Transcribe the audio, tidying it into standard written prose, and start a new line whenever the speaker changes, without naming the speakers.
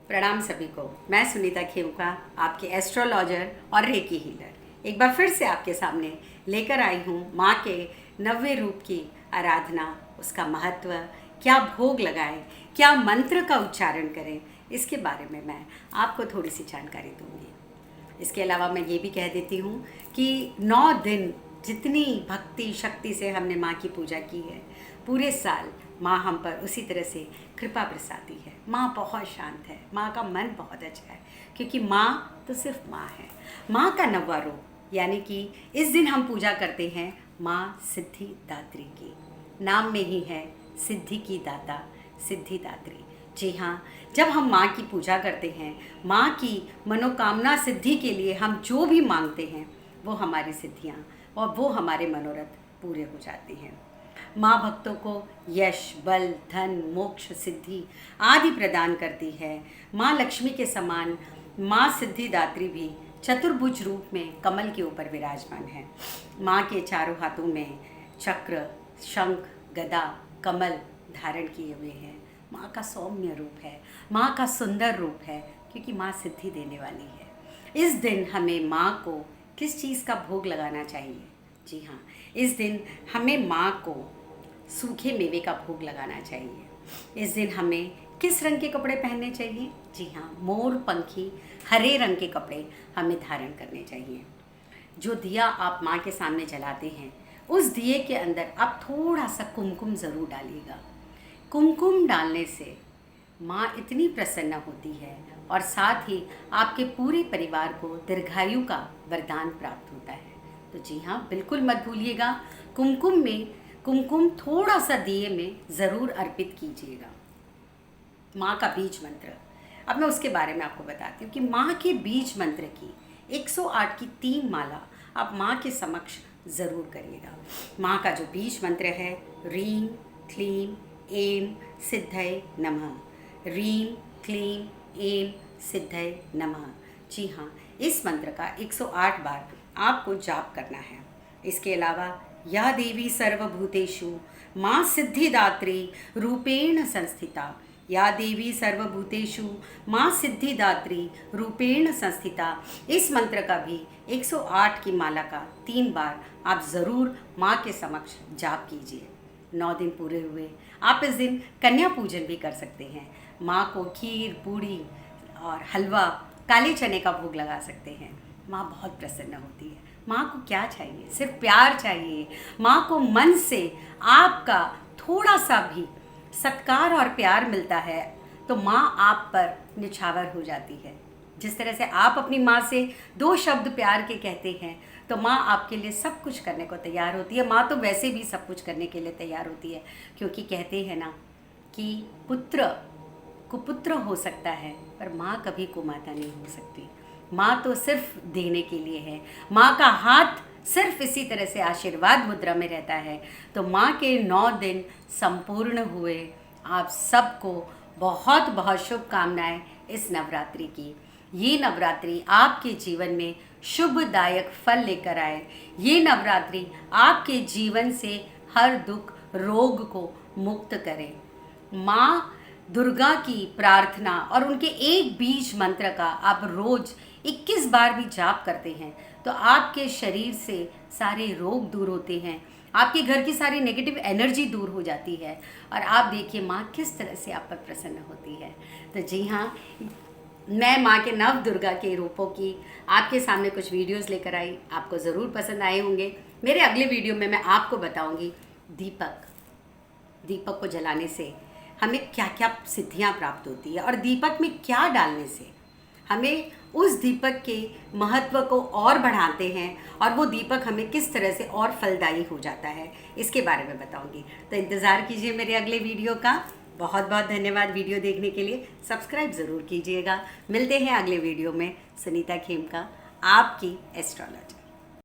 प्रणाम सभी को। मैं सुनीता खेमका, आपकी एस्ट्रोलॉजर और रेकी हीलर, एक बार फिर से आपके सामने लेकर आई हूँ माँ के 90 रूप की आराधना, उसका महत्व, क्या भोग लगाएं, क्या मंत्र का उच्चारण करें, इसके बारे में मैं आपको थोड़ी सी जानकारी दूंगी। इसके अलावा मैं ये भी कह देती हूँ कि 9 दिन जितनी भक्ति शक्ति से हमने माँ की पूजा की है, पूरे साल माँ हम पर उसी तरह से कृपा बरसाती है। माँ बहुत शांत है, माँ का मन बहुत अच्छा है, क्योंकि माँ तो सिर्फ माँ है। माँ का 9वां रूप यानी कि इस दिन हम पूजा करते हैं माँ सिद्धिदात्री की। नाम में ही है सिद्धि की दाता, सिद्धिदात्री। जी हाँ, जब हम माँ की पूजा करते हैं, माँ की मनोकामना सिद्धि के लिए हम जो भी मांगते हैं वो हमारी सिद्धियाँ और वो हमारे मनोरथ पूरे हो जाते हैं। माँ भक्तों को यश, बल, धन, मोक्ष, सिद्धि आदि प्रदान करती है। माँ लक्ष्मी के समान माँ सिद्धिदात्री भी चतुर्भुज रूप में कमल के ऊपर विराजमान है। माँ के चारों हाथों में चक्र, शंख, गदा, कमल धारण किए हुए हैं। माँ का सौम्य रूप है, माँ का सुंदर रूप है, क्योंकि माँ सिद्धि देने वाली है। इस दिन हमें माँ को किस चीज़ का भोग लगाना चाहिए? जी हाँ, इस दिन हमें माँ को सूखे मेवे का भोग लगाना चाहिए। इस दिन हमें किस रंग के कपड़े पहनने चाहिए? जी हाँ, मोर पंखी हरे रंग के कपड़े हमें धारण करने चाहिए। जो दिया आप माँ के सामने जलाते हैं, उस दिए के अंदर आप थोड़ा सा कुमकुम ज़रूर डालिएगा। कुमकुम डालने से माँ इतनी प्रसन्न होती है और साथ ही आपके पूरे परिवार को दीर्घायु का वरदान प्राप्त होता है। तो जी हाँ, बिल्कुल मत भूलिएगा, कुमकुम थोड़ा सा दिए में ज़रूर अर्पित कीजिएगा। माँ का बीज मंत्र, अब मैं उसके बारे में आपको बताती हूँ कि माँ के बीज मंत्र की 108 की 3 माला आप माँ के समक्ष ज़रूर करिएगा। माँ का जो बीज मंत्र है, रीम क्लीम एम सिद्धय नमः। रीम क्लीम एम सिद्धय नमः। जी हाँ, इस मंत्र का 108 बार आपको जाप करना है। इसके अलावा या देवी सर्वभूतेषु माँ सिद्धिदात्री रूपेण संस्थिता, या देवी सर्वभूतेषु माँ सिद्धिदात्री रूपेण संस्थिता, इस मंत्र का भी 108 की माला का 3 बार आप ज़रूर माँ के समक्ष जाप कीजिए। 9 दिन पूरे हुए, आप इस दिन कन्या पूजन भी कर सकते हैं। माँ को खीर, पूड़ी और हलवा, काले चने का भोग लगा सकते हैं। माँ बहुत प्रसन्न होती है। माँ को क्या चाहिए? सिर्फ प्यार चाहिए। माँ को मन से आपका थोड़ा सा भी सत्कार और प्यार मिलता है तो माँ आप पर निछावर हो जाती है। जिस तरह से आप अपनी माँ से 2 शब्द प्यार के कहते हैं तो माँ आपके लिए सब कुछ करने को तैयार होती है। माँ तो वैसे भी सब कुछ करने के लिए तैयार होती है, क्योंकि कहते हैं ना कि पुत्र कुपुत्र हो सकता है पर माँ कभी कुमाता नहीं हो सकती। माँ तो सिर्फ देने के लिए है। माँ का हाथ सिर्फ इसी तरह से आशीर्वाद मुद्रा में रहता है। तो माँ के 9 दिन संपूर्ण हुए। आप सबको बहुत बहुत शुभकामनाएं इस नवरात्रि की। ये नवरात्रि आपके जीवन में शुभदायक फल लेकर आए। ये नवरात्रि आपके जीवन से हर दुख रोग को मुक्त करे। माँ दुर्गा की प्रार्थना और उनके एक बीज मंत्र का आप रोज 21 बार भी जाप करते हैं तो आपके शरीर से सारे रोग दूर होते हैं, आपके घर की सारी नेगेटिव एनर्जी दूर हो जाती है और आप देखिए माँ किस तरह से आप पर प्रसन्न होती है। तो जी हाँ, मैं माँ के नव दुर्गा के रूपों की आपके सामने कुछ वीडियोस लेकर आई। आपको ज़रूर पसंद आए होंगे। मेरे अगले वीडियो में मैं आपको बताऊँगी दीपक को जलाने से हमें क्या क्या सिद्धियां प्राप्त होती है और दीपक में क्या डालने से हमें उस दीपक के महत्व को और बढ़ाते हैं और वो दीपक हमें किस तरह से और फलदायी हो जाता है, इसके बारे में बताऊंगी। तो इंतज़ार कीजिए मेरे अगले वीडियो का। बहुत बहुत धन्यवाद वीडियो देखने के लिए। सब्सक्राइब ज़रूर कीजिएगा। मिलते हैं अगले वीडियो में। सुनीता खेमका, आपकी एस्ट्रोलॉजर।